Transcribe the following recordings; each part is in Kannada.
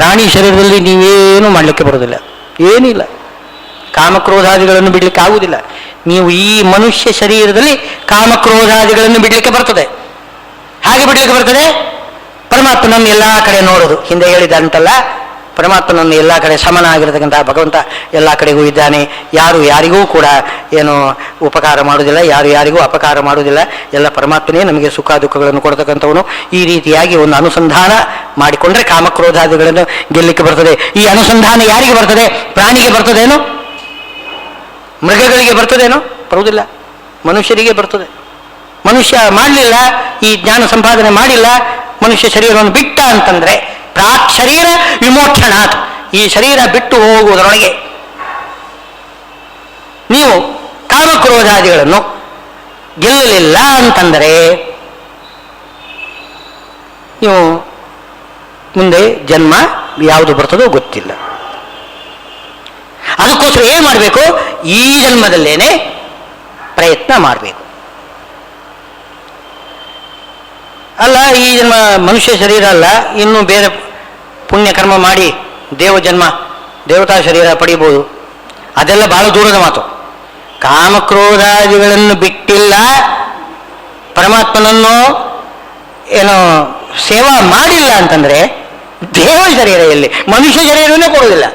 ಪ್ರಾಣಿ ಶರೀರದಲ್ಲಿ ನೀವೇನು ಮಾಡಲಿಕ್ಕೆ ಬರೋದಿಲ್ಲ, ಏನಿಲ್ಲ. ಕಾಮಕ್ರೋಧಾದಿಗಳನ್ನು ಬಿಡಲಿಕ್ಕೆ ಆಗುವುದಿಲ್ಲ. ನೀವು ಈ ಮನುಷ್ಯ ಶರೀರದಲ್ಲಿ ಕಾಮಕ್ರೋಧಾದಿಗಳನ್ನು ಬಿಡಲಿಕ್ಕೆ ಬರ್ತದೆ. ಹಾಗೆ ಬಿಡಲಿಕ್ಕೆ ಬರ್ತದೆ, ಪರಮಾತ್ಮನನ್ನು ಎಲ್ಲ ಕಡೆ ನೋಡೋದು. ಹಿಂದೆ ಹೇಳಿದಂತಲ್ಲ, ಪರಮಾತ್ಮನನ್ನು ಎಲ್ಲ ಕಡೆ ಸಮನಾಗಿರತಕ್ಕಂಥ ಭಗವಂತ ಎಲ್ಲ ಕಡೆಗೂ ಇದ್ದಾನೆ. ಯಾರು ಯಾರಿಗೂ ಕೂಡ ಏನು ಉಪಕಾರ ಮಾಡುವುದಿಲ್ಲ, ಯಾರು ಯಾರಿಗೂ ಅಪಕಾರ ಮಾಡುವುದಿಲ್ಲ. ಎಲ್ಲ ಪರಮಾತ್ಮನೇ ನಮಗೆ ಸುಖ ದುಃಖಗಳನ್ನು ಕೊಡ್ತಕ್ಕಂಥವನು. ಈ ರೀತಿಯಾಗಿ ಒಂದು ಅನುಸಂಧಾನ ಮಾಡಿಕೊಂಡ್ರೆ ಕಾಮಕ್ರೋಧಾದಿಗಳನ್ನು ಗೆಲ್ಲಲಿಕ್ಕೆ ಬರ್ತದೆ. ಈ ಅನುಸಂಧಾನ ಯಾರಿಗೆ ಬರ್ತದೆ? ಪ್ರಾಣಿಗೆ ಬರ್ತದೇನೋ, ಮೃಗಗಳಿಗೆ ಬರ್ತದೇನೋ? ಬರುವುದಿಲ್ಲ, ಮನುಷ್ಯರಿಗೆ ಬರ್ತದೆ. ಮನುಷ್ಯ ಮಾಡಲಿಲ್ಲ, ಈ ಜ್ಞಾನ ಸಂಪಾದನೆ ಮಾಡಿಲ್ಲ, ಮನುಷ್ಯ ಶರೀರವನ್ನು ಬಿಟ್ಟ ಅಂತಂದ್ರೆ ಪ್ರಾಕ್ ಶರೀರ ವಿಮೋಕ್ಷಣಾತ್, ಈ ಶರೀರ ಬಿಟ್ಟು ಹೋಗುವುದರೊಳಗೆ ನೀವು ಕಾಮಕ್ರೋಧಾದಿಗಳನ್ನು ಗೆಲ್ಲಲಿಲ್ಲ ಅಂತಂದರೆ ನೀವು ಮುಂದೆ ಜನ್ಮ ಯಾವುದು ಬರ್ತದೋ ಗೊತ್ತಿಲ್ಲ. ಅದಕ್ಕೋಸ್ಕರ ಏನು ಮಾಡಬೇಕು? ಈ ಜನ್ಮದಲ್ಲೇನೆ ಪ್ರಯತ್ನ ಮಾಡಬೇಕು. ಅಲ್ಲ, ಈ ಜನ್ಮ ಮನುಷ್ಯ ಶರೀರ ಅಲ್ಲ, ಇನ್ನು ಬೇರೆ ಪುಣ್ಯಕರ್ಮ ಮಾಡಿ ಜನ್ಮ ದೇವತಾ ಶರೀರ ಪಡಿಬೋದು. ಅದೆಲ್ಲ ಬಹಳ ದೂರದ ಮಾತು. ಕಾಮಕ್ರೋಧಾದಿಗಳನ್ನು ಬಿಟ್ಟಿಲ್ಲ, ಪರಮಾತ್ಮನನ್ನು ಏನೋ ಸೇವಾ ಮಾಡಿಲ್ಲ ಅಂತಂದ್ರೆ ದೇವ ಶರೀರ ಎಲ್ಲಿ? ಮನುಷ್ಯ ಶರೀರವನ್ನೇ ಕೊಡುವುದಿಲ್ಲ.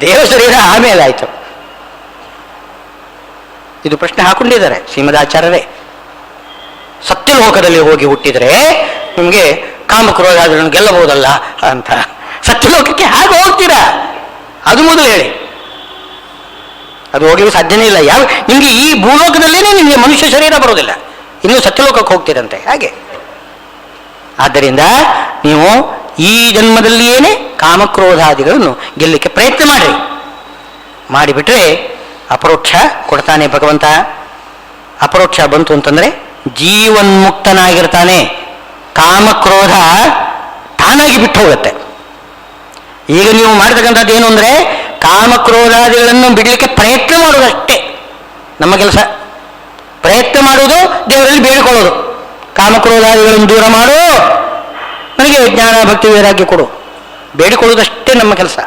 ದೇವ ಶರೀರ ಆಮೇಲೆ ಆಯಿತು. ಇದು ಪ್ರಶ್ನೆ ಹಾಕೊಂಡಿದ್ದಾರೆ ಶ್ರೀಮದಾಚಾರ್ಯರೇ. ಸತ್ಯಲೋಕದಲ್ಲಿ ಹೋಗಿ ಹುಟ್ಟಿದರೆ ನಿಮಗೆ ಕಾಮಕ್ರೋಧಾದಿಗಳನ್ನು ಗೆಲ್ಲಬಹುದಲ್ಲ ಅಂತ. ಸತ್ಯಲೋಕಕ್ಕೆ ಹಾಗೆ ಹೋಗ್ತೀರಾ? ಅದು ಮೊದಲು ಹೇಳಿ. ಅದು ಹೋಗಲಿಕ್ಕೆ ಸಾಧ್ಯನೇ ಇಲ್ಲ. ಯಾವ ನಿಮಗೆ ಈ ಭೂಲೋಕದಲ್ಲೇನೆ ನಿಮಗೆ ಮನುಷ್ಯ ಶರೀರ ಬರೋದಿಲ್ಲ, ಇನ್ನು ಸತ್ಯಲೋಕಕ್ಕೆ ಹೋಗ್ತೀರಂತೆ. ಹಾಗೆ ಆದ್ದರಿಂದ ನೀವು ಈ ಜನ್ಮದಲ್ಲಿಯೇನೆ ಕಾಮಕ್ರೋಧಾದಿಗಳನ್ನು ಗೆಲ್ಲಲಿಕ್ಕೆ ಪ್ರಯತ್ನ ಮಾಡಿರಿ. ಮಾಡಿಬಿಟ್ರೆ ಅಪರೋಕ್ಷ ಕೊಡ್ತಾನೆ ಭಗವಂತ. ಅಪರೋಕ್ಷ ಬಂತು ಅಂತಂದ್ರೆ ಜೀವನ್ಮುಕ್ತನಾಗಿರ್ತಾನೆ. ಕಾಮಕ್ರೋಧ ತಾನಾಗಿ ಬಿಟ್ಟು ಹೋಗುತ್ತೆ. ಈಗ ನೀವು ಮಾಡತಕ್ಕಂಥದ್ದು ಏನು ಅಂದರೆ ಕಾಮಕ್ರೋಧಾದಿಗಳನ್ನು ಬಿಡಲಿಕ್ಕೆ ಪ್ರಯತ್ನ ಮಾಡುವುದಷ್ಟೇ ನಮ್ಮ ಕೆಲಸ. ಪ್ರಯತ್ನ ಮಾಡುವುದು, ದೇವರಲ್ಲಿ ಬೇಡಿಕೊಳ್ಳೋದು, ಕಾಮಕ್ರೋಧಾದಿಗಳನ್ನು ದೂರ ಮಾಡು, ನನಗೆ ಜ್ಞಾನ ಭಕ್ತಿ ವೈರಾಗ್ಯ ಕೊಡು, ಬೇಡಿಕೊಳ್ಳುವುದಷ್ಟೇ ನಮ್ಮ ಕೆಲಸ.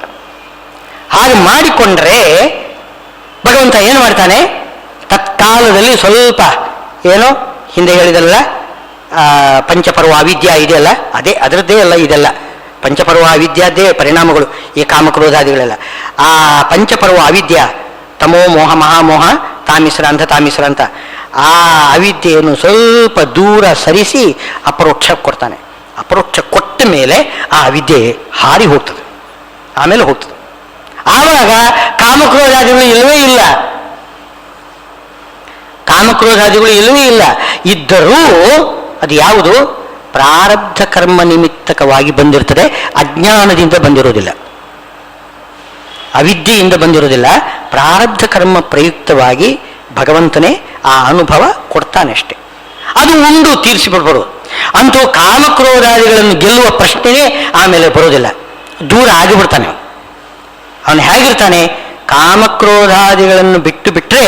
ಹಾಗೆ ಮಾಡಿಕೊಂಡ್ರೆ ಭಗವಂತ ಏನು ಮಾಡ್ತಾನೆ? ತತ್ಕಾಲದಲ್ಲಿ ಸ್ವಲ್ಪ ಏನೋ ಹಿಂದೆ ಹೇಳಿದಲ್ಲ, ಪಂಚಪರ್ವ ಅವಿದ್ಯಾ ಇದೆಯಲ್ಲ, ಅದೇ ಅದರದ್ದೇ ಅಲ್ಲ ಇದೆಲ್ಲ. ಪಂಚಪರ್ವ ಅವಿದ್ಯಾದ್ದೇ ಪರಿಣಾಮಗಳು ಈ ಕಾಮಕ್ರೋಧಾದಿಗಳೆಲ್ಲ. ಆ ಪಂಚಪರ್ವ ಅವಿದ್ಯಾ, ತಮೋ ಮೋಹ ಮಹಾಮೋಹ, ತಾಮಿಸ್ರ ಅಂತ ಆ ಅವಿದ್ಯೆಯನ್ನು ಸ್ವಲ್ಪ ದೂರ ಸರಿಸಿ ಅಪರೋಕ್ಷ ಕೊಡ್ತಾನೆ. ಅಪರೋಕ್ಷ ಕೊಟ್ಟ ಮೇಲೆ ಆ ಅವಿದ್ಯೆ ಹಾರಿ ಹೋಗ್ತದೆ, ಆಮೇಲೆ ಹೋಗ್ತದೆ. ಆವಾಗ ಕಾಮಕ್ರೋಧಾದಿಗಳು ಇಲ್ಲವೇ ಇಲ್ಲ. ಕಾಮಕ್ರೋಧಾದಿಗಳು ಇಲ್ಲವೇ ಇಲ್ಲ. ಇದ್ದರೂ ಅದು ಯಾವುದು? ಪ್ರಾರಬ್ಧ ಕರ್ಮ ನಿಮಿತ್ತಕವಾಗಿ ಬಂದಿರ್ತದೆ, ಅಜ್ಞಾನದಿಂದ ಬಂದಿರೋದಿಲ್ಲ, ಅವಿದ್ಯೆಯಿಂದ ಬಂದಿರೋದಿಲ್ಲ. ಪ್ರಾರಬ್ಧ ಕರ್ಮ ಪ್ರಯುಕ್ತವಾಗಿ ಭಗವಂತನೇ ಆ ಅನುಭವ ಕೊಡ್ತಾನೆ ಅಷ್ಟೆ. ಅದು ಒಂದು ತೀರಿಸಿಬಿಡ್ಬೋದು. ಅಂತೂ ಕಾಮಕ್ರೋಧಾದಿಗಳನ್ನು ಗೆಲ್ಲುವ ಪ್ರಶ್ನೆಯೇ ಆಮೇಲೆ ಬರೋದಿಲ್ಲ, ದೂರ ಆಗಿಬಿಡ್ತಾನೆ ಅವನು. ಹೇಗಿರ್ತಾನೆ? ಕಾಮಕ್ರೋಧಾದಿಗಳನ್ನು ಬಿಟ್ಟು ಬಿಟ್ಟರೆ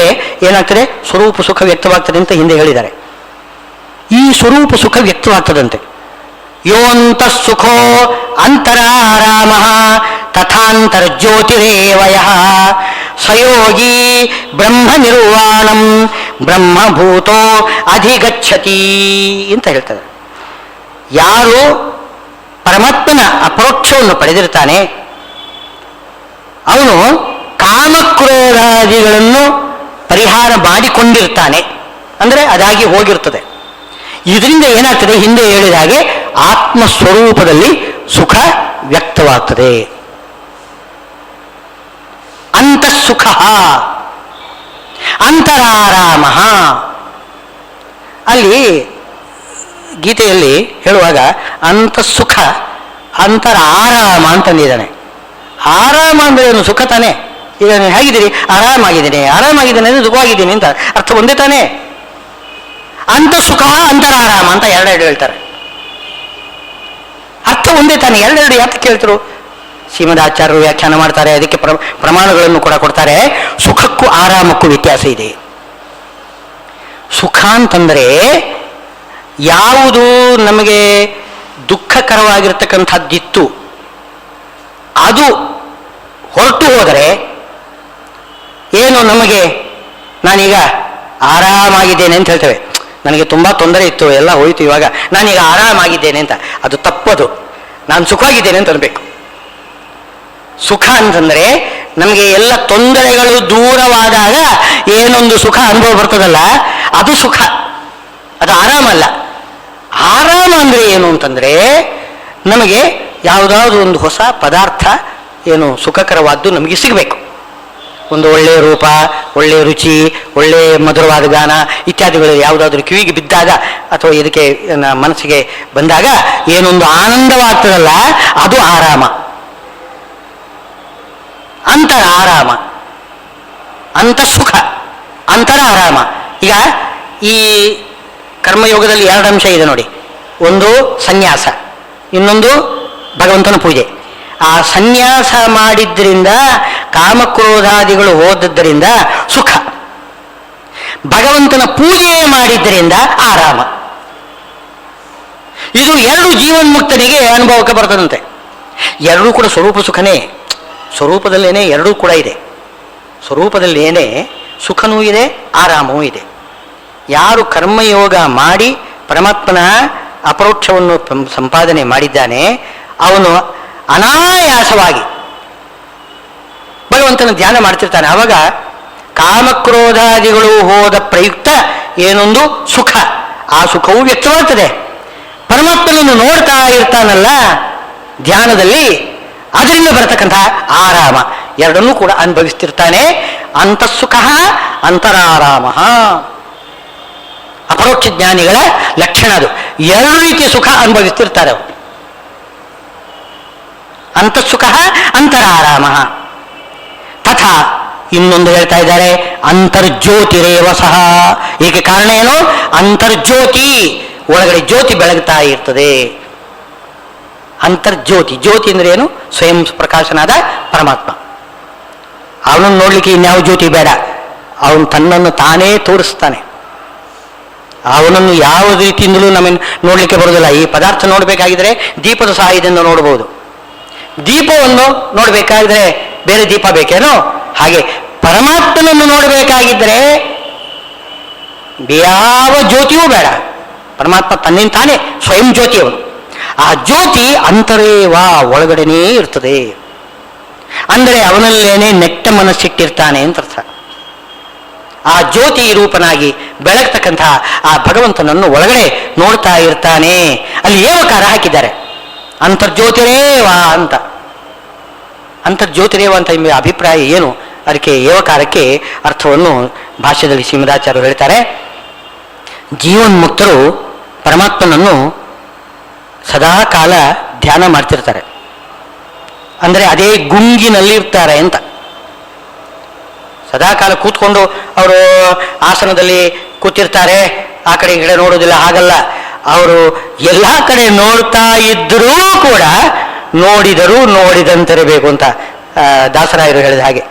ಏನಾಗ್ತದೆ? ಸ್ವರೂಪ ಸುಖ ವ್ಯಕ್ತವಾಗ್ತದೆ ಅಂತ ಹಿಂದೆ ಹೇಳಿದ್ದಾರೆ. ಈ ಸ್ವರೂಪ ಸುಖ ವ್ಯಕ್ತವಾಗ್ತದಂತೆ. ಯೋಂತ ಸುಖೋ ಅಂತರಾರಾಮ ತಥಾಂತರ್ಜ್ಯೋತಿರೇವಯ ಸಯೋಗಿ ಬ್ರಹ್ಮ ನಿರ್ವಾಣಂ ಬ್ರಹ್ಮಭೂತೋ ಅಧಿಗಚ್ಚತಿ ಅಂತ ಹೇಳ್ತಾರೆ. ಯಾರು ಪರಮಾತ್ಮನ ಅಪರೋಕ್ಷವನ್ನು ಪಡೆದಿರ್ತಾನೆ ಅವನು ಕಾಮಕ್ರೋಧಾದಿಗಳನ್ನು ಪರಿಹಾರ ಮಾಡಿಕೊಂಡಿರ್ತಾನೆ. ಅಂದರೆ ಅದಾಗಿ ಹೋಗಿರ್ತದೆ. ಇದರಿಂದ ಏನಾಗ್ತದೆ? ಹಿಂದೆ ಹೇಳಿದ ಹಾಗೆ ಆತ್ಮಸ್ವರೂಪದಲ್ಲಿ ಸುಖ ವ್ಯಕ್ತವಾಗ್ತದೆ. ಅಂತಃಸುಖ ಅಂತರಾರಾಮ. ಅಲ್ಲಿ ಗೀತೆಯಲ್ಲಿ ಹೇಳುವಾಗ ಅಂತಃಸುಖ ಅಂತರಾರಾಮ ಅಂತಂದಿದ್ದಾನೆ. ಆರಾಮ ಅಂದ್ರೆ ಏನು? ಸುಖ ತಾನೆ. ಈಗ ನೀವು ಹೇಗಿದ್ದೀರಿ? ಆರಾಮಾಗಿದ್ದೀನಿ ಅಂದರೆ ಸುಖವಾಗಿದ್ದೀನಿ ಅಂತ ಅರ್ಥ ಒಂದೇ ತಾನೇ. ಅಂತಃಸುಖ ಅಂತರಾರಾಮ ಅಂತ ಎರಡೆರಡು ಹೇಳ್ತಾರೆ. ಅರ್ಥ ಒಂದೇ ತಾನೆ, ಎರಡೆರಡು ಯಾಕೆ ಕೇಳ್ತರು? ಶ್ರೀಮದಾಚಾರ್ಯರು ವ್ಯಾಖ್ಯಾನ ಮಾಡ್ತಾರೆ, ಅದಕ್ಕೆ ಪ್ರಮಾಣಗಳನ್ನು ಕೂಡ ಕೊಡ್ತಾರೆ. ಸುಖಕ್ಕೂ ಆರಾಮಕ್ಕೂ ವ್ಯತ್ಯಾಸ ಇದೆ. ಸುಖ ಅಂತಂದರೆ ಯಾವುದು ನಮಗೆ ದುಃಖಕರವಾಗಿರ್ತಕ್ಕಂಥದ್ದಿತ್ತು ಅದು ಹೊರಟು ಹೋದರೆ ಏನು ನಮಗೆ ನಾನೀಗ ಆರಾಮಾಗಿದ್ದೇನೆ ಅಂತ ಹೇಳ್ತೇವೆ. ನನಗೆ ತುಂಬ ತೊಂದರೆ ಇತ್ತು, ಎಲ್ಲ ಹೋಯಿತು, ಇವಾಗ ನಾನೀಗ ಆರಾಮಾಗಿದ್ದೇನೆ ಅಂತ. ಅದು ತಪ್ಪದು. ನಾನು ಸುಖವಾಗಿದ್ದೇನೆ ಅಂತ ಅನ್ಬೇಕು. ಸುಖ ಅಂತಂದರೆ ನಮಗೆ ಎಲ್ಲ ತೊಂದರೆಗಳು ದೂರವಾದಾಗ ಏನೊಂದು ಸುಖ ಅನುಭವ ಬರ್ತದಲ್ಲ, ಅದು ಸುಖ, ಅದು ಆರಾಮಲ್ಲ. ಆರಾಮ ಅಂದರೆ ಏನು ಅಂತಂದರೆ ನಮಗೆ ಯಾವುದಾದ್ರೂ ಒಂದು ಹೊಸ ಪದಾರ್ಥ ಏನು ಸುಖಕರವಾದ್ದು ನಮಗೆ ಸಿಗಬೇಕು. ಒಂದು ಒಳ್ಳೆಯ ರೂಪ, ಒಳ್ಳೆಯ ರುಚಿ, ಒಳ್ಳೆಯ ಮಧುರವಾದ ಗಾನ ಇತ್ಯಾದಿಗಳು ಯಾವುದಾದ್ರೂ ಕಿವಿಗೆ ಬಿದ್ದಾಗ ಅಥವಾ ಇದಕ್ಕೆ ಮನಸ್ಸಿಗೆ ಬಂದಾಗ ಏನೊಂದು ಆನಂದವಾಗ್ತದಲ್ಲ, ಅದು ಆರಾಮ. ಅಂತರ ಆರಾಮ, ಅಂತಃಸುಖ, ಅಂತರ ಆರಾಮ. ಈಗ ಈ ಕರ್ಮಯೋಗದಲ್ಲಿ ಎರಡು ಅಂಶ ಇದೆ ನೋಡಿ. ಒಂದು ಸನ್ಯಾಸ, ಇನ್ನೊಂದು ಭಗವಂತನ ಪೂಜೆ. ಆ ಸನ್ಯಾಸ ಮಾಡಿದ್ರಿಂದ, ಕಾಮಕ್ರೋಧಾದಿಗಳು ಹೋದದ್ದರಿಂದ ಸುಖ, ಭಗವಂತನ ಪೂಜೆ ಮಾಡಿದ್ದರಿಂದ ಆರಾಮ. ಇದು ಎರಡು ಜೀವನ್ಮುಕ್ತನಿಗೆ ಅನುಭವಕ್ಕೆ ಬರ್ತದಂತೆ. ಎರಡೂ ಕೂಡ ಸ್ವರೂಪ ಸುಖನೇ, ಸ್ವರೂಪದಲ್ಲೇನೆ ಎರಡೂ ಕೂಡ ಇದೆ. ಸ್ವರೂಪದಲ್ಲೇನೆ ಸುಖನೂ ಇದೆ, ಆರಾಮವೂ ಇದೆ. ಯಾರು ಕರ್ಮಯೋಗ ಮಾಡಿ ಪರಮಾತ್ಮನ ಅಪರೋಕ್ಷವನ್ನು ಸಂಪಾದನೆ ಮಾಡಿದ್ದಾನೆ, ಅವನು ಅನಾಯಾಸವಾಗಿ ಭಗವಂತನ ಧ್ಯಾನ ಮಾಡ್ತಿರ್ತಾನೆ. ಆವಾಗ ಕಾಮಕ್ರೋಧಾದಿಗಳು ಹೋದ ಪ್ರಯುಕ್ತ ಏನೊಂದು ಸುಖ, ಆ ಸುಖವೂ ವ್ಯಕ್ತವಾಗ್ತದೆ. ಪರಮಾತ್ಮನನ್ನು ನೋಡ್ತಾ ಇರ್ತಾನಲ್ಲ ಧ್ಯಾನದಲ್ಲಿ, ಅದರಿಂದ ಬರತಕ್ಕಂಥ ಆರಾಮ ಎರಡನ್ನೂ ಕೂಡ ಅನುಭವಿಸ್ತಿರ್ತಾನೆ. ಅಂತಃಸುಖ ಅಂತರಾರಾಮ. ಅಪರೋಕ್ಷ ಜ್ಞಾನಿಗಳ ಲಕ್ಷಣ ಅದು. ಎರಡು ರೀತಿಯ ಸುಖ ಅನುಭವಿಸ್ತಿರ್ತಾರೆ ಅವರು. ಅಂತಃಸುಖ ಅಂತರಾರಾಮ. ತಥಾ ಇನ್ನೊಂದು ಹೇಳ್ತಾ ಇದ್ದಾರೆ, ಅಂತರ್ಜ್ಯೋತಿರೇವ ಸಹ. ಇದಕ್ಕೆ ಕಾರಣ ಏನು? ಅಂತರ್ಜ್ಯೋತಿ, ಒಳಗಡೆ ಜ್ಯೋತಿ ಬೆಳಗ್ತಾ ಇರ್ತದೆ. ಅಂತರ್ಜ್ಯೋತಿ, ಜ್ಯೋತಿ ಅಂದ್ರೆ ಏನು? ಸ್ವಯಂ ಪ್ರಕಾಶನಾದ ಪರಮಾತ್ಮ. ಅವನನ್ನು ನೋಡ್ಲಿಕ್ಕೆ ಇನ್ಯಾವ ಜ್ಯೋತಿ ಬೇಡ, ಅವನು ತನ್ನನ್ನು ತಾನೇ ತೋರಿಸ್ತಾನೆ. ಅವನನ್ನು ಯಾವ ರೀತಿಯಿಂದಲೂ ನಮಗೆ ನೋಡ್ಲಿಕ್ಕೆ ಬರೋದಿಲ್ಲ. ಈ ಪದಾರ್ಥ ನೋಡಬೇಕಾಗಿದ್ರೆ ದೀಪದ ಸಹಾಯದಿಂದ ನೋಡಬಹುದು. ದೀಪವನ್ನು ನೋಡಬೇಕಾದ್ರೆ ಬೇರೆ ದೀಪ ಬೇಕೇನೋ ಹಾಗೆ ಪರಮಾತ್ಮನನ್ನು ನೋಡಬೇಕಾಗಿದ್ದರೆ ಯಾವ ಜ್ಯೋತಿಯೂ ಬೇಡ. ಪರಮಾತ್ಮ ತನ್ನಿಂದ ತಾನೇ ಸ್ವಯಂ ಜ್ಯೋತಿ ಅವನು. ಆ ಜ್ಯೋತಿ ಅಂತರೇವಾ, ಒಳಗಡೆನೇ ಇರ್ತದೆ. ಅಂದರೆ ಅವನಲ್ಲೇನೆ ನೆಟ್ಟ ಮನಸ್ಸಿಟ್ಟಿರ್ತಾನೆ ಅಂತ ಅರ್ಥ. ಆ ಜ್ಯೋತಿ ರೂಪನಾಗಿ ಬೆಳಗ್ತಕ್ಕಂತಹ ಆ ಭಗವಂತನನ್ನು ಒಳಗಡೆ ನೋಡ್ತಾ ಇರ್ತಾನೆ. ಅಲ್ಲಿ ಏವಕಾರ ಹಾಕಿದ್ದಾರೆ, ಅಂತರ್ಜ್ಯೋತಿರೇವಾ ಅಂತ. ಅಂತರ್ಜ್ಯೋತಿರೇವ ಅಂತ ಎಂಬ ಅಭಿಪ್ರಾಯ ಏನು? ಅದಕ್ಕೆ ಏವಕಾರಕ್ಕೆ ಅರ್ಥವನ್ನು ಭಾಷ್ಯದಲ್ಲಿ ಶ್ರೀಮದಾಚಾರ್ಯರು ಹೇಳ್ತಾರೆ. ಜೀವನ್ಮುಕ್ತರು ಪರಮಾತ್ಮನನ್ನು ಸದಾ ಕಾಲ ಧ್ಯಾನ ಮಾಡ್ತಿರ್ತಾರೆ. ಅಂದರೆ ಅದೇ ಗುಂಗಿನಲ್ಲಿ ಇರ್ತಾರೆ ಅಂತ. ಸದಾ ಕಾಲ ಕೂತ್ಕೊಂಡು ಅವರು ಆಸನದಲ್ಲಿ ಕೂತಿರ್ತಾರೆ, ಆ ಕಡೆ ಈ ಕಡೆ ನೋಡೋದಿಲ್ಲ, ಹಾಗಲ್ಲ. ಅವರು ಎಲ್ಲ ಕಡೆ ನೋಡ್ತಾ ಇದ್ದರೂ ಕೂಡ ನೋಡಿದರೂ ನೋಡಿದಂತಿರಬೇಕು ಅಂತ ದಾಸರಾಯರು ಹೇಳಿದ ಹಾಗೆ.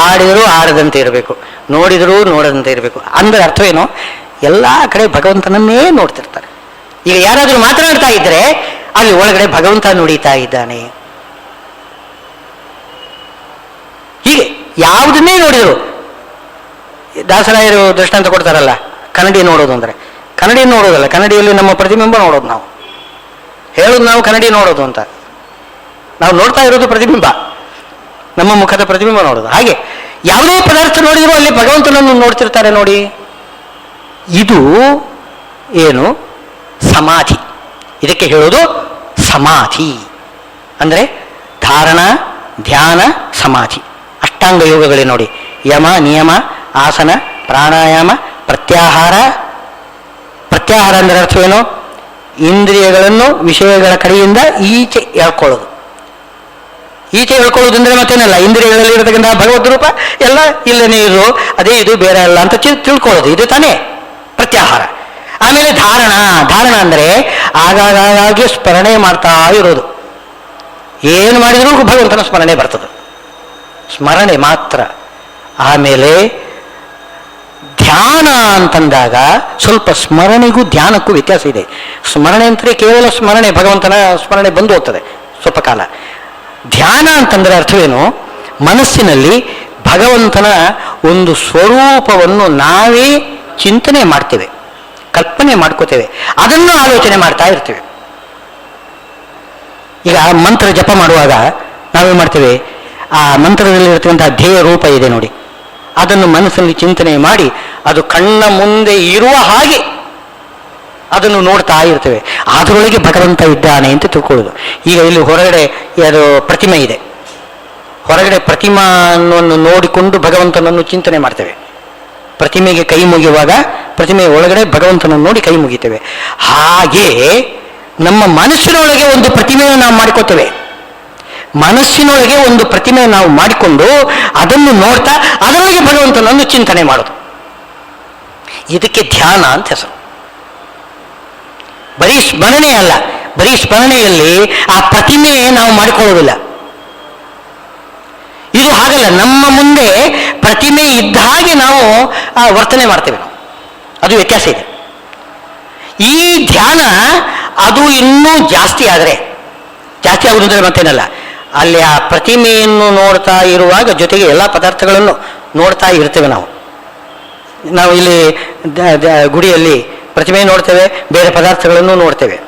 ಆಡಿದರೂ ಆಡದಂತೆ ಇರಬೇಕು, ನೋಡಿದರೂ ನೋಡದಂತೆ ಇರಬೇಕು. ಅಂದರೆ ಅರ್ಥವೇನು? ಎಲ್ಲ ಕಡೆ ಭಗವಂತನನ್ನೇ ನೋಡ್ತಿರ್ತಾರೆ. ಈಗ ಯಾರಾದರೂ ಮಾತನಾಡ್ತಾ ಇದ್ದರೆ ಅಲ್ಲಿ ಒಳಗಡೆ ಭಗವಂತ ನುಡಿತಾ ಇದ್ದಾನೆ. ಹೀಗೆ ಯಾವುದನ್ನೇ ನೋಡಿದರು. ದಾಸರಾಯರು ದೃಷ್ಟಾಂತ ಕೊಡ್ತಾರಲ್ಲ, ಕನ್ನಡಿ ನೋಡೋದು ಅಂದರೆ ಕನ್ನಡಿ ನೋಡೋದಲ್ಲ, ಕನ್ನಡಿಯಲ್ಲಿ ನಮ್ಮ ಪ್ರತಿಬಿಂಬ ನೋಡೋದು. ನಾವು ಹೇಳೋದು ನಾವು ಕನ್ನಡಿ ನೋಡೋದು ಅಂತ. ನಾವು ನೋಡ್ತಾ ಇರೋದು ಪ್ರತಿಬಿಂಬ, ನಮ್ಮ ಮುಖದ ಪ್ರತಿಬಿಂಬ ನೋಡೋದು. ಹಾಗೆ ಯಾವುದೇ ಪದಾರ್ಥ ನೋಡಿದರೂ ಅಲ್ಲಿ ಭಗವಂತನನ್ನು ನೋಡ್ತಿರ್ತಾರೆ ನೋಡಿ. ಇದು ಏನು? ಸಮಾಧಿ. ಇದಕ್ಕೆ ಹೇಳೋದು ಸಮಾಧಿ. ಅಂದರೆ ಧಾರಣ, ಧ್ಯಾನ, ಸಮಾಧಿ. ಅಷ್ಟಾಂಗ ಯೋಗಗಳೇ ನೋಡಿ. ಯಮ, ನಿಯಮ, ಆಸನ, ಪ್ರಾಣಾಯಾಮ, ಪ್ರತ್ಯಾಹಾರ. ಪ್ರತ್ಯಾಹಾರ ಅಂದರೆ ಅರ್ಥವೇನು? ಇಂದ್ರಿಯಗಳನ್ನು ವಿಷಯಗಳ ಕಡೆಯಿಂದ ಈಚೆ ಎಳ್ಕೊಳ್ಳೋದು. ಈಚೆ ಎಳ್ಕೊಳ್ಳೋದಂದ್ರೆ ಮತ್ತೇನಲ್ಲ, ಇಂದ್ರಿಯಗಳಲ್ಲಿ ಇರತಕ್ಕಂಥ ಭಗವದ್ ರೂಪ ಎಲ್ಲ ಇಲ್ಲನೇ ಇರು, ಅದೇ ಇದು ಬೇರೆ ಅಲ್ಲ ಅಂತ ತಿಳ್ಕೊಳ್ಳೋದು. ಇದು ತಾನೇ ಪ್ರತ್ಯಾಹಾರ. ಆಮೇಲೆ ಧಾರಣ. ಧಾರಣ ಅಂದರೆ ಆಗಾಗಾಗಿ ಸ್ಮರಣೆ ಮಾಡ್ತಾ ಇರೋದು. ಏನು ಮಾಡಿದರೂ ಭಗವಂತನ ಸ್ಮರಣೆ ಬರ್ತದೆ, ಸ್ಮರಣೆ ಮಾತ್ರ. ಆಮೇಲೆ ಧ್ಯಾನ. ಧ್ಯಾನ ಅಂತಂದಾಗ ಸ್ವಲ್ಪ ಸ್ಮರಣೆಗೂ ಧ್ಯಾನಕ್ಕೂ ವ್ಯತ್ಯಾಸ ಇದೆ. ಸ್ಮರಣೆ ಅಂದರೆ ಕೇವಲ ಸ್ಮರಣೆ, ಭಗವಂತನ ಸ್ಮರಣೆ ಬಂದು ಹೋಗ್ತದೆ ಸ್ವಲ್ಪ ಕಾಲ. ಧ್ಯಾನ ಅಂತಂದರೆ ಅರ್ಥವೇನು? ಮನಸ್ಸಿನಲ್ಲಿ ಭಗವಂತನ ಒಂದು ಸ್ವರೂಪವನ್ನು ನಾವೇ ಚಿಂತನೆ ಮಾಡ್ತೇವೆ, ಕಲ್ಪನೆ ಮಾಡ್ಕೋತೇವೆ, ಅದನ್ನು ಆಲೋಚನೆ ಮಾಡ್ತಾ ಇರ್ತೇವೆ. ಈಗ ಮಂತ್ರ ಜಪ ಮಾಡುವಾಗ ನಾವೇನು ಮಾಡ್ತೇವೆ? ಆ ಮಂತ್ರದಲ್ಲಿರ್ತಕ್ಕಂಥ ಧ್ಯೇಯ ರೂಪ ಇದೆ ನೋಡಿ, ಅದನ್ನು ಮನಸ್ಸಲ್ಲಿ ಚಿಂತನೆ ಮಾಡಿ ಅದು ಕಣ್ಣ ಮುಂದೆ ಇರುವ ಹಾಗೆ ಅದನ್ನು ನೋಡ್ತಾ ಇರ್ತೇವೆ. ಅದರೊಳಗೆ ಭಗವಂತ ಇದ್ದಾನೆ ಅಂತ ತಿಳ್ಕೊಳ್ಳೋದು. ಈಗ ಇಲ್ಲಿ ಹೊರಗಡೆ ಅದು ಪ್ರತಿಮೆ ಇದೆ, ಹೊರಗಡೆ ಪ್ರತಿಮಾವನ್ನು ನೋಡಿಕೊಂಡು ಭಗವಂತನನ್ನು ಚಿಂತನೆ ಮಾಡ್ತೇವೆ. ಪ್ರತಿಮೆಗೆ ಕೈ ಮುಗಿಯುವಾಗ ಪ್ರತಿಮೆಯ ಒಳಗಡೆ ಭಗವಂತನನ್ನು ನೋಡಿ ಕೈ ಮುಗಿತೇವೆ. ಹಾಗೆ ನಮ್ಮ ಮನಸ್ಸಿನೊಳಗೆ ಒಂದು ಪ್ರತಿಮೆಯನ್ನು ನಾವು ಮಾಡಿಕೊತೇವೆ. ಮನಸ್ಸಿನೊಳಗೆ ಒಂದು ಪ್ರತಿಮೆ ನಾವು ಮಾಡಿಕೊಂಡು ಅದನ್ನು ನೋಡ್ತಾ ಅದರೊಳಗೆ ಭಗವಂತನನ್ನು ಚಿಂತನೆ ಮಾಡೋದು, ಇದಕ್ಕೆ ಧ್ಯಾನ ಅಂತ ಹೆಸರು. ಬರೀ ಸ್ಮರಣೆ ಅಲ್ಲ, ಬರೀ ಸ್ಮರಣೆಯಲ್ಲಿ ಆ ಪ್ರತಿಮೆ ನಾವು ಮಾಡಿಕೊಳ್ಳೋದಿಲ್ಲ. ಇದು ಹಾಗಲ್ಲ, ನಮ್ಮ ಮುಂದೆ ಪ್ರತಿಮೆ ಇದ್ದ ಹಾಗೆ ನಾವು ವರ್ತನೆ ಮಾಡ್ತೇವೆ, ಅದು ವ್ಯತ್ಯಾಸ ಇದೆ. ಈ ಧ್ಯಾನ ಅದು ಇನ್ನೂ ಜಾಸ್ತಿ ಆದರೆ, ಜಾಸ್ತಿ ಆಗುವುದಂದ್ರೆ ಮತ್ತೇನಲ್ಲ, ಅಲ್ಲಿ ಆ ಪ್ರತಿಮೆಯನ್ನು ನೋಡ್ತಾ ಇರುವಾಗ ಜೊತೆಗೆ ಎಲ್ಲ ಪದಾರ್ಥಗಳನ್ನು ನೋಡ್ತಾ ಇರ್ತೇವೆ. ನಾವು ಇಲ್ಲಿ ಗುಡಿಯಲ್ಲಿ ಪ್ರತಿಮೆ ನೋಡ್ತೇವೆ, ಬೇರೆ ಪದಾರ್ಥಗಳನ್ನು ನೋಡ್ತೇವೆ.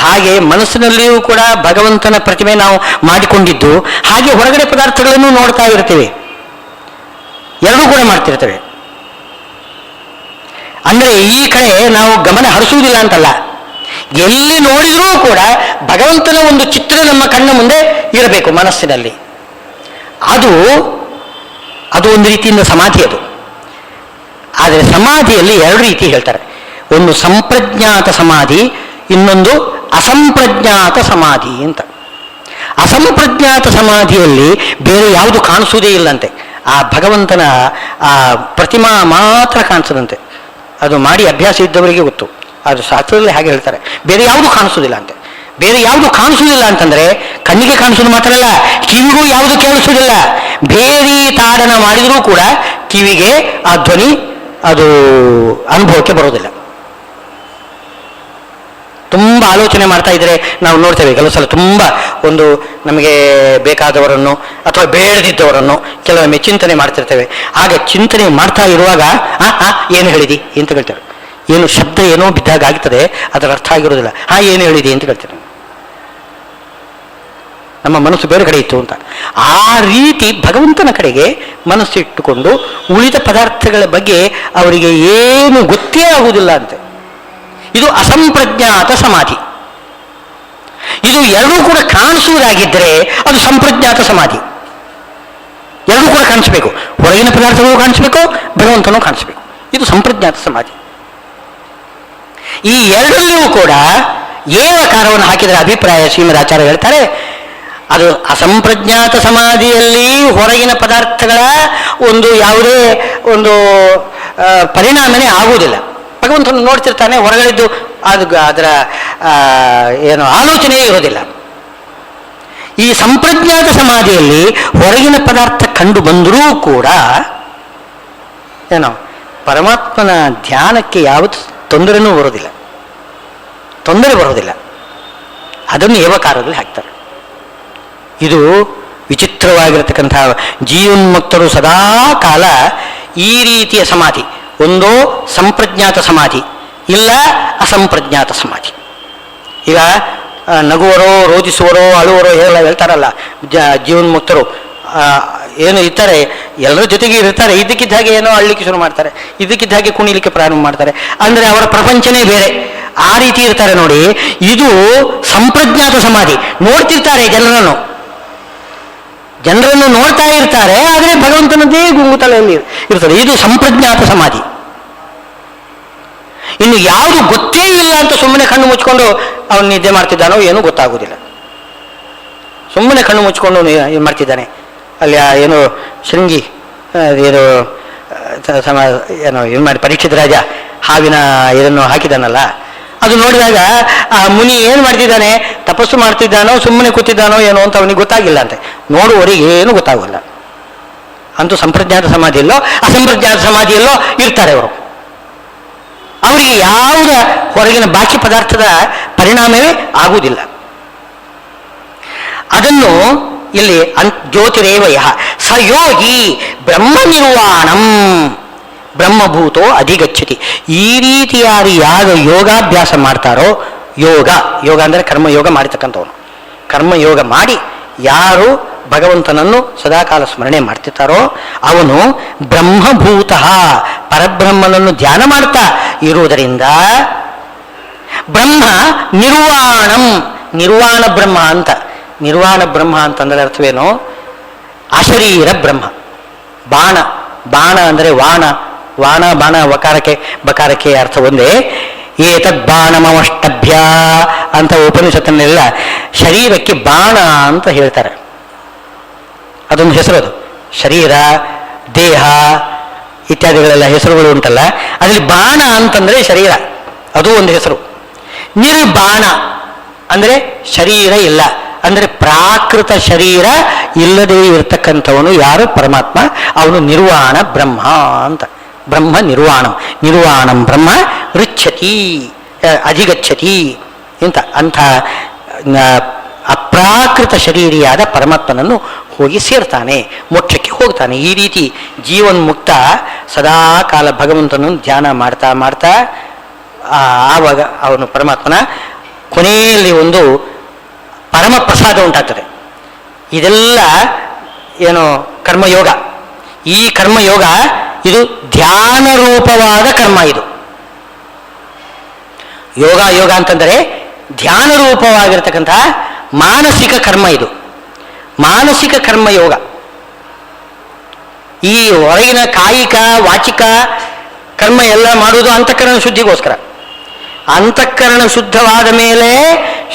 ಹಾಗೆ ಮನಸ್ಸಿನಲ್ಲಿಯೂ ಕೂಡ ಭಗವಂತನ ಪ್ರತಿಮೆ ನಾವು ಮಾಡಿಕೊಂಡಿದ್ದು, ಹಾಗೆ ಹೊರಗಡೆ ಪದಾರ್ಥಗಳನ್ನು ನೋಡ್ತಾ ಇರ್ತೇವೆ, ಎರಡೂ ಕೂಡ ಮಾಡ್ತಿರ್ತೇವೆ. ಅಂದರೆ ಈ ಕಡೆ ನಾವು ಗಮನ ಹರಿಸುವುದಿಲ್ಲ ಅಂತಲ್ಲ, ಎಲ್ಲಿ ನೋಡಿದರೂ ಕೂಡ ಭಗವಂತನ ಒಂದು ಚಿತ್ರ ನಮ್ಮ ಕಣ್ಣ ಮುಂದೆ ಇರಬೇಕು ಮನಸ್ಸಿನಲ್ಲಿ. ಅದು ಒಂದು ರೀತಿಯಿಂದ ಸಮಾಧಿ. ಅದು ಆದರೆ ಸಮಾಧಿಯಲ್ಲಿ ಎರಡು ರೀತಿ ಹೇಳ್ತಾರೆ. ಒಂದು ಸಂಪ್ರಜ್ಞಾತ ಸಮಾಧಿ, ಇನ್ನೊಂದು ಅಸಂಪ್ರಜ್ಞಾತ ಸಮಾಧಿ ಅಂತ. ಅಸಂಪ್ರಜ್ಞಾತ ಸಮಾಧಿಯಲ್ಲಿ ಬೇರೆ ಯಾವುದು ಕಾಣಿಸುವುದೇ ಇಲ್ಲಂತೆ, ಆ ಭಗವಂತನ ಆ ಪ್ರತಿಮಾ ಮಾತ್ರ ಕಾಣಿಸದಂತೆ. ಅದು ಮಾಡಿ ಅಭ್ಯಾಸ ಇದ್ದವರಿಗೆ ಗೊತ್ತು, ಅದು ಶಾಸ್ತ್ರದಲ್ಲಿ ಹಾಗೆ ಹೇಳ್ತಾರೆ. ಬೇರೆ ಯಾವುದು ಕಾಣಿಸೋದಿಲ್ಲ ಅಂತೆ. ಬೇರೆ ಯಾವುದು ಕಾಣಿಸುವುದಿಲ್ಲ ಅಂತಂದ್ರೆ ಕಣ್ಣಿಗೆ ಕಾಣಿಸೋದು ಮಾತ್ರ ಅಲ್ಲ, ಕಿವಿಗೂ ಯಾವುದು ಕೇಳಿಸೋದಿಲ್ಲ. ಬೇರೆ ತಾಡನ ಮಾಡಿದರೂ ಕೂಡ ಕಿವಿಗೆ ಆ ಧ್ವನಿ ಅದು ಅನುಭವಕ್ಕೆ ಬರೋದಿಲ್ಲ. ತುಂಬ ಆಲೋಚನೆ ಮಾಡ್ತಾ ಇದ್ರೆ ನಾವು ನೋಡ್ತೇವೆ ಕೆಲವು ಸಲ, ತುಂಬ ಒಂದು ನಮಗೆ ಬೇಕಾದವರನ್ನು ಅಥವಾ ಬೇಡದಿದ್ದವರನ್ನು ಕೆಲವೊಮ್ಮೆ ಚಿಂತನೆ ಮಾಡ್ತಿರ್ತೇವೆ. ಆಗ ಚಿಂತನೆ ಮಾಡ್ತಾ ಇರುವಾಗ ಏನು ಹೇಳಿದಿ ಅಂತ ಕೇಳ್ತೇವೆ. ಏನು ಶಬ್ದ ಏನೋ ಬಿದ್ದಾಗ ಆಗ್ತದೆ, ಅದರ ಅರ್ಥ ಆಗಿರೋದಿಲ್ಲ. ಏನು ಹೇಳಿದೆ ಅಂತ ಕೇಳ್ತೇವೆ. ನಮ್ಮ ಮನಸ್ಸು ಬೇರೆ ಕಡೆ ಇತ್ತು ಅಂತ. ಆ ರೀತಿ ಭಗವಂತನ ಕಡೆಗೆ ಮನಸ್ಸು ಇಟ್ಟುಕೊಂಡು ಉಳಿದ ಪದಾರ್ಥಗಳ ಬಗ್ಗೆ ಅವರಿಗೆ ಏನು ಗೊತ್ತೇ ಆಗುವುದಿಲ್ಲ ಅಂತೆ. ಇದು ಅಸಂಪ್ರಜ್ಞಾತ ಸಮಾಧಿ. ಇದು ಎರಡೂ ಕೂಡ ಕಾಣಿಸುವುದಾಗಿದ್ದರೆ ಅದು ಸಂಪ್ರಜ್ಞಾತ ಸಮಾಧಿ. ಎರಡೂ ಕೂಡ ಕಾಣಿಸ್ಬೇಕು, ಹೊರಗಿನ ಪದಾರ್ಥಗಳು ಕಾಣಿಸ್ಬೇಕು, ಭಗವಂತನೂ ಕಾಣಿಸ್ಬೇಕು. ಇದು ಸಂಪ್ರಜ್ಞಾತ ಸಮಾಧಿ. ಈ ಎರಡರಲ್ಲಿಯೂ ಕೂಡ ಏವಕಾರವನ್ನು ಹಾಕಿದರೆ ಅಭಿಪ್ರಾಯ ಶ್ರೀಮದ್ ಆಚಾರ್ಯ ಹೇಳ್ತಾರೆ, ಅದು ಅಸಂಪ್ರಜ್ಞಾತ ಸಮಾಧಿಯಲ್ಲಿ ಹೊರಗಿನ ಪದಾರ್ಥಗಳ ಒಂದು ಯಾವುದೇ ಒಂದು ಪರಿಣಾಮನೇ ಆಗುವುದಿಲ್ಲ. ಭಗವಂತನು ನೋಡ್ತಿರ್ತಾನೆ, ಹೊರಗಡೆದ್ದು ಅದರ ಏನು ಆಲೋಚನೆಯೇ ಇರೋದಿಲ್ಲ. ಈ ಸಂಪ್ರಜ್ಞಾತ ಸಮಾಧಿಯಲ್ಲಿ ಹೊರಗಿನ ಪದಾರ್ಥ ಕಂಡು ಬಂದರೂ ಕೂಡ ಏನೋ ಪರಮಾತ್ಮನ ಧ್ಯಾನಕ್ಕೆ ಯಾವುದು ತೊಂದರೆನೂ ಬರೋದಿಲ್ಲ, ತೊಂದರೆ ಬರೋದಿಲ್ಲ. ಅದನ್ನು ಏವಕಾರದಲ್ಲಿ ಹಾಕ್ತಾರೆ. ಇದು ವಿಚಿತ್ರವಾಗಿರತಕ್ಕಂಥ ಜೀವನ್ಮುಕ್ತರು ಸದಾ ಕಾಲ ಈ ರೀತಿಯ ಸಮಾಧಿ, ಒಂದೋ ಸಂಪ್ರಜ್ಞಾತ ಸಮಾಧಿ, ಇಲ್ಲ ಅಸಂಪ್ರಜ್ಞಾತ ಸಮಾಧಿ. ಈಗ ನಗುವರೋ ರೋಧಿಸುವರೋ ಅಳುವರೋ ಎಲ್ಲ ಹೇಳ್ತಾರಲ್ಲ ಜೀವನ್ಮುಕ್ತರು, ಏನು ಇರ್ತಾರೆ ಎಲ್ಲರ ಜೊತೆಗೆ ಇರ್ತಾರೆ. ಇದಕ್ಕಿದ್ದ ಹಾಗೆ ಏನೋ ಅಳ್ಲಿಕ್ಕೆ ಶುರು ಮಾಡ್ತಾರೆ, ಇದಕ್ಕಿದ್ದ ಹಾಗೆ ಕುಣಿಲಿಕ್ಕೆ ಪ್ರಾರಂಭ ಮಾಡ್ತಾರೆ. ಅಂದರೆ ಅವರ ಪ್ರಪಂಚನೇ ಬೇರೆ, ಆ ರೀತಿ ಇರ್ತಾರೆ ನೋಡಿ. ಇದು ಸಂಪ್ರಜ್ಞಾತ ಸಮಾಧಿ. ನೋಡ್ತಿರ್ತಾರೆ ಜನರನ್ನು ನೋಡ್ತಾ ಇರ್ತಾರೆ, ಆದರೆ ಭಗವಂತನದ್ದೇ ಗುಂಗುತಲೆಯಲ್ಲಿ ಇರ್ತದೆ. ಇದು ಸಂಪ್ರಜ್ಞಾತ ಸಮಾಧಿ. ಇನ್ನು ಯಾವುದು ಗೊತ್ತೇ ಇಲ್ಲ ಅಂತ ಸುಮ್ಮನೆ ಕಣ್ಣು ಮುಚ್ಕೊಂಡು ಅವನು ನಿದ್ದೆ ಮಾಡ್ತಿದ್ದಾನೋ ಏನೂ ಗೊತ್ತಾಗುವುದಿಲ್ಲ. ಸುಮ್ಮನೆ ಕಣ್ಣು ಮುಚ್ಕೊಂಡು ಏನು ಮಾಡ್ತಿದ್ದಾನೆ, ಅಲ್ಲಿ ಏನು ಶೃಂಗಿ ಏನು ಏನು ಮಾಡಿ ಪರೀಕ್ಷಿತ ರಾಜ ಹಾವಿನ ಇದನ್ನು ಹಾಕಿದಾನಲ್ಲ, ಅದು ನೋಡಿದಾಗ ಆ ಮುನಿ ಏನು ಮಾಡ್ತಿದ್ದಾನೆ, ತಪಸ್ಸು ಮಾಡ್ತಿದ್ದಾನೋ ಸುಮ್ಮನೆ ಕೂತಿದ್ದಾನೋ ಏನೋ ಅಂತ ಅವನಿಗೆ ಗೊತ್ತಾಗಿಲ್ಲ ಅಂತೆ. ನೋಡುವವರಿಗೆ ಏನು ಗೊತ್ತಾಗಲ್ಲ. ಅಂತೂ ಸಂಪ್ರಜ್ಞಾತ ಸಮಾಧಿಯಲ್ಲೋ ಅಸಂಪ್ರಜ್ಞಾತ ಸಮಾಧಿಯಲ್ಲೋ ಇರ್ತಾರೆ ಅವರು. ಅವರಿಗೆ ಯಾವುದ ಹೊರಗಿನ ಬಾಕಿ ಪದಾರ್ಥದ ಪರಿಣಾಮವೇ ಆಗುವುದಿಲ್ಲ. ಅದನ್ನು ಇಲ್ಲಿ ಜ್ಯೋತಿರೇವಯ ಸ ಯೋಗಿ ಬ್ರಹ್ಮ ನಿರ್ವಾಣಂ ಬ್ರಹ್ಮಭೂತೋ ಅಧಿಗಚ್ಚತಿ. ಈ ರೀತಿಯಾಗಿ ಯಾರು ಯೋಗಾಭ್ಯಾಸ ಮಾಡ್ತಾರೋ, ಯೋಗ ಅಂದರೆ ಕರ್ಮಯೋಗ ಮಾಡಿರ್ತಕ್ಕಂಥವನು, ಕರ್ಮಯೋಗ ಮಾಡಿ ಯಾರು ಭಗವಂತನನ್ನು ಸದಾಕಾಲ ಸ್ಮರಣೆ ಮಾಡ್ತಿರ್ತಾರೋ ಅವನು ಬ್ರಹ್ಮಭೂತ ಪರಬ್ರಹ್ಮನನ್ನು ಧ್ಯಾನ ಮಾಡ್ತಾ ಇರುವುದರಿಂದ ಬ್ರಹ್ಮ ನಿರ್ವಾಣಂ, ನಿರ್ವಾಣ ಬ್ರಹ್ಮ ಅಂತ. ನಿರ್ವಾಣ ಬ್ರಹ್ಮ ಅಂತಂದರೆ ಅರ್ಥವೇನು? ಅಶರೀರ ಬ್ರಹ್ಮ. ಬಾಣ ಅಂದರೆ ವಾಣ ಬಾಣ ಬಕಾರಕ್ಕೆ ಅರ್ಥ ಒಂದೇ. ಏತದ್ ಬಾಣಮವಷ್ಟಭ್ಯ ಅಂತ ಉಪನಿಷತ್ತಿನೆಲ್ಲ ಶರೀರಕ್ಕೆ ಬಾಣ ಅಂತ ಹೇಳ್ತಾರೆ. ಅದೊಂದು ಹೆಸರು, ಅದು ಶರೀರ ದೇಹ ಇತ್ಯಾದಿಗಳೆಲ್ಲ ಹೆಸರುಗಳು ಉಂಟಲ್ಲ, ಅದರಲ್ಲಿ ಬಾಣ ಅಂತಂದರೆ ಶರೀರ, ಅದು ಒಂದು ಹೆಸರು. ನಿರ್ಬಾಣ ಅಂದರೆ ಶರೀರ ಇಲ್ಲ, ಅಂದರೆ ಪ್ರಾಕೃತ ಶರೀರ ಇಲ್ಲದೇ ಇರತಕ್ಕಂಥವನು ಯಾರು? ಪರಮಾತ್ಮ. ಅವನು ನಿರ್ವಾಣ ಬ್ರಹ್ಮ ಅಂತ. ಬ್ರಹ್ಮ ನಿರ್ವಾಣಂ ಬ್ರಹ್ಮ ರುಚ್ಯತಿ ಅಧಿಗಚ್ಚತಿ ಅಂಥ ಅಪ್ರಾಕೃತ ಶರೀರಿಯಾದ ಪರಮಾತ್ಮನನ್ನು ಹೋಗಿ ಸೇರ್ತಾನೆ, ಮೋಕ್ಷಕ್ಕೆ ಹೋಗ್ತಾನೆ. ಈ ರೀತಿ ಜೀವನ್ಮುಕ್ತ ಸದಾ ಕಾಲ ಭಗವಂತನನ್ನು ಧ್ಯಾನ ಮಾಡ್ತಾ ಮಾಡ್ತಾ ಆವಾಗ ಅವನು ಪರಮಾತ್ಮನ ಕೊನೆಯಲ್ಲಿ ಒಂದು ಪರಮ ಪ್ರಸಾದ ಉಂಟಾಗ್ತದೆ. ಇದೆಲ್ಲ ಏನು ಕರ್ಮಯೋಗ. ಈ ಕರ್ಮಯೋಗ ಇದು ಧ್ಯಾನ ರೂಪವಾದ ಕರ್ಮ. ಇದು ಯೋಗ ಅಂತಂದರೆ ಧ್ಯಾನ ರೂಪವಾಗಿರ್ತಕ್ಕಂತಹ ಮಾನಸಿಕ ಕರ್ಮ. ಇದು ಮಾನಸಿಕ ಕರ್ಮಯೋಗ. ಈ ಹೊರಗಿನ ಕಾಯಿಕ ವಾಚಿಕ ಕರ್ಮ ಎಲ್ಲ ಮಾಡುವುದು ಅಂತಃಕರಣ ಶುದ್ಧಿಗೋಸ್ಕರ. ಅಂತಃಕರಣ ಶುದ್ಧವಾದ ಮೇಲೆ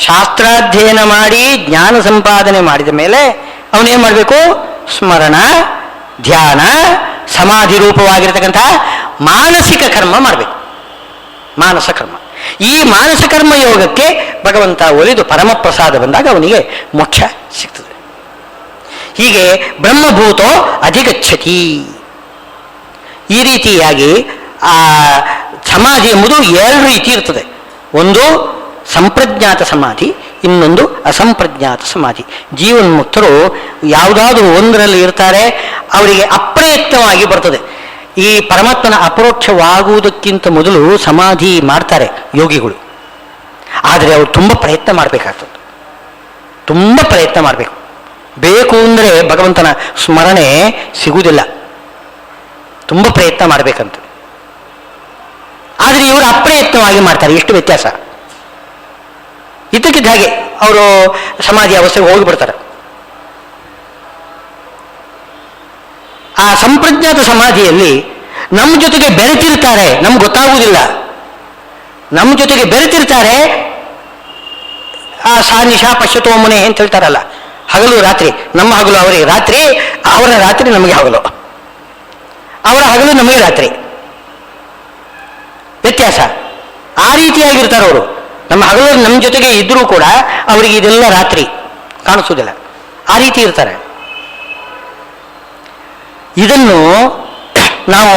ಶಾಸ್ತ್ರಾಧ್ಯಯನ ಮಾಡಿ ಜ್ಞಾನ ಸಂಪಾದನೆ ಮಾಡಿದ ಮೇಲೆ ಅವನೇನು ಮಾಡಬೇಕು? ಸ್ಮರಣ, ಧ್ಯಾನ, ಸಮಾಧಿ ರೂಪವಾಗಿರ್ತಕ್ಕಂತಹ ಮಾನಸಿಕ ಕರ್ಮ ಮಾಡಬೇಕು. ಮಾನಸ ಕರ್ಮ. ಈ ಮಾನಸ ಕರ್ಮ ಯೋಗಕ್ಕೆ ಭಗವಂತ ಒಲಿದು ಪರಮ ಪ್ರಸಾದ ಬಂದಾಗ ಅವನಿಗೆ ಮೋಕ್ಷ ಸಿಗ್ತದೆ. ಹೀಗೆ ಬ್ರಹ್ಮಭೂತೋ ಅಧಿಗಚ್ಚತಿ. ಈ ರೀತಿಯಾಗಿ ಆ ಸಮಾಧಿ ಎಂಬುದು ಎರಡು ರೀತಿ ಇರ್ತದೆ. ಒಂದು ಸಂಪ್ರಜ್ಞಾತ ಸಮಾಧಿ, ಇನ್ನೊಂದು ಅಸಂಪ್ರಜ್ಞಾತ ಸಮಾಧಿ. ಜೀವನ್ಮುಕ್ತರು ಯಾವುದಾದ್ರೂ ಒಂದರಲ್ಲಿ ಇರ್ತಾರೆ, ಅವರಿಗೆ ಅಪ್ರಯತ್ನವಾಗಿ ಬರ್ತದೆ. ಈ ಪರಮಾತ್ಮನ ಅಪರೋಕ್ಷವಾಗುವುದಕ್ಕಿಂತ ಮೊದಲು ಸಮಾಧಿ ಮಾಡ್ತಾರೆ ಯೋಗಿಗಳು. ಆದರೆ ಅವರು ತುಂಬ ಪ್ರಯತ್ನ ಮಾಡಬೇಕಾಗ್ತದೆ, ತುಂಬ ಪ್ರಯತ್ನ ಮಾಡಬೇಕು. ಬೇಕು ಅಂದರೆ ಭಗವಂತನ ಸ್ಮರಣೆ ಸಿಗುವುದಿಲ್ಲ, ತುಂಬ ಪ್ರಯತ್ನ ಮಾಡಬೇಕಂತ. ಆದರೆ ಇವರು ಅಪ್ರಯತ್ನವಾಗಿ ಮಾಡ್ತಾರೆ. ಎಷ್ಟು ವ್ಯತ್ಯಾಸ! ಇದ್ದಕ್ಕಿದ್ದ ಹಾಗೆ ಅವರು ಸಮಾಧಿ ಅವಸ್ಥೆಗೆ ಹೋಗಿಬಿಡ್ತಾರೆ. ಆ ಸಂಪ್ರಜ್ಞಾತ ಸಮಾಧಿಯಲ್ಲಿ ನಮ್ಮ ಜೊತೆಗೆ ಬೆರೆತಿರ್ತಾರೆ, ನಮ್ಗೆ ಗೊತ್ತಾಗುವುದಿಲ್ಲ. ನಮ್ಮ ಜೊತೆಗೆ ಬೆರೆತಿರ್ತಾರೆ. ಆ ಸಾನಿಶಾ ಪಶ್ಯತೋ ಮುನೆ ಅಂತ ಹೇಳ್ತಾರಲ್ಲ, ಹಗಲು ರಾತ್ರಿ. ನಮ್ಮ ಹಗಲು ಅವರಿಗೆ ರಾತ್ರಿ, ಅವರ ರಾತ್ರಿ ನಮಗೆ ಹಗಲು, ಅವರ ಹಗಲು ನಮಗೆ ರಾತ್ರಿ. ವ್ಯತ್ಯಾಸ. ಆ ರೀತಿಯಾಗಿರ್ತಾರೆ ಅವರು. ನಮ್ಮ ಹಗಲು ನಮ್ಮ ಜೊತೆಗೆ ಇದ್ದರೂ ಕೂಡ ಅವರಿಗೆ ಇದೆಲ್ಲ ರಾತ್ರಿ ಕಾಣಿಸೋದಿಲ್ಲ. ಆ ರೀತಿ ಇರ್ತಾರೆ. ಇದನ್ನು ನಾವು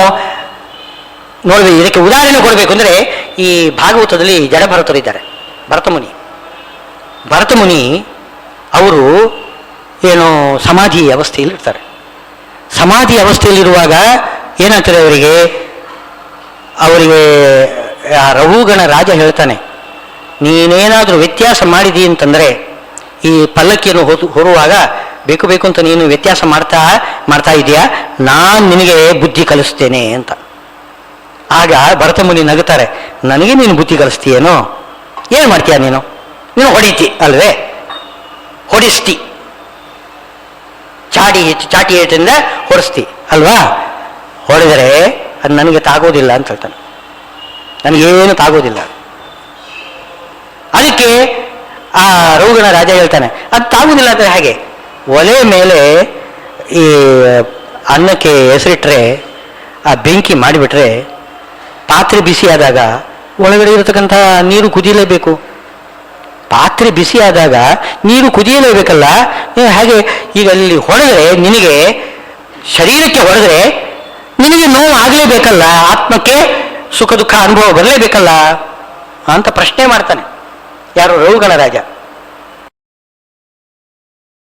ನೋಡಬೇಕು. ಇದಕ್ಕೆ ಉದಾಹರಣೆ ಕೊಡಬೇಕು ಅಂದರೆ ಈ ಭಾಗವತದಲ್ಲಿ ಜಡಭರತರಿದ್ದಾರೆ. ಭರತಮುನಿ ಅವರು ಏನು ಸಮಾಧಿ ಅವಸ್ಥೆಯಲ್ಲಿ ಇರ್ತಾರೆ. ಸಮಾಧಿ ಅವಸ್ಥೆಯಲ್ಲಿರುವಾಗ ಏನಾಗ್ತದೆ ಅವರಿಗೆ ರಘುಗಣ ರಾಜ ಹೇಳ್ತಾನೆ, ನೀನೇನಾದರೂ ವ್ಯತ್ಯಾಸ ಮಾಡಿದಿ ಅಂತಂದರೆ, ಈ ಪಲ್ಲಕ್ಕಿಯನ್ನು ಹೊರುವಾಗ ಬೇಕು ಅಂತ ನೀನು ವ್ಯತ್ಯಾಸ ಮಾಡ್ತಾ ಇದೆಯಾ, ನಾನು ನಿನಗೆ ಬುದ್ಧಿ ಕಲಿಸ್ತೇನೆ ಅಂತ. ಆಗ ಭರತಮುನಿ ನಗುತ್ತಾರೆ, ನನಗೆ ನೀನು ಬುದ್ಧಿ ಕಲಿಸ್ತೀಯೇನೋ? ಏನು ಮಾಡ್ತೀಯ ನೀನು ಹೊಡಿತಿ ಅಲ್ವೇ, ಹೊಡಿಸ್ತಿ, ಚಾಟಿ ಏಟಿಂದ ಹೊಡಿಸ್ತಿ ಅಲ್ವಾ? ಹೊಡೆದರೆ ಅದು ನನಗೆ ತಾಗೋದಿಲ್ಲ ಅಂತ ಹೇಳ್ತಾನೆ. ನನಗೇನು ತಾಗೋದಿಲ್ಲ. ಅದಕ್ಕೆ ಆ ರಘುಗಣ ರಾಜ ಹೇಳ್ತಾನೆ, ಅದು ತಾಗುವುದಿಲ್ಲ ಅಂದರೆ ಹಾಗೆ ಒಲೆ ಮೇಲೆ ಈ ಅನ್ನಕ್ಕೆ ಹೆಸರಿಟ್ಟರೆ, ಆ ಬೆಂಕಿ ಮಾಡಿಬಿಟ್ರೆ ಪಾತ್ರೆ ಬಿಸಿಯಾದಾಗ ಒಳಗಡೆ ಇರತಕ್ಕಂಥ ನೀರು ಕುದಿಯಲೇಬೇಕು. ಪಾತ್ರೆ ಬಿಸಿಯಾದಾಗ ನೀರು ಕುದಿಯಲೇಬೇಕಲ್ಲ. ಹಾಗೆ ಈಗ ಅಲ್ಲಿ ಹೊಡೆದರೆ ನಿನಗೆ ಶರೀರಕ್ಕೆ ಹೊಡೆದ್ರೆ ನಿನಗೆ ನೋವು ಆಗಲೇಬೇಕಲ್ಲ, ಆತ್ಮಕ್ಕೆ ಸುಖ ದುಃಖ ಅನುಭವ ಬರಲೇಬೇಕಲ್ಲ ಅಂತ ಪ್ರಶ್ನೆ ಮಾಡ್ತಾನೆ. ಯಾರು? ರಘುಗಣರಾಜ.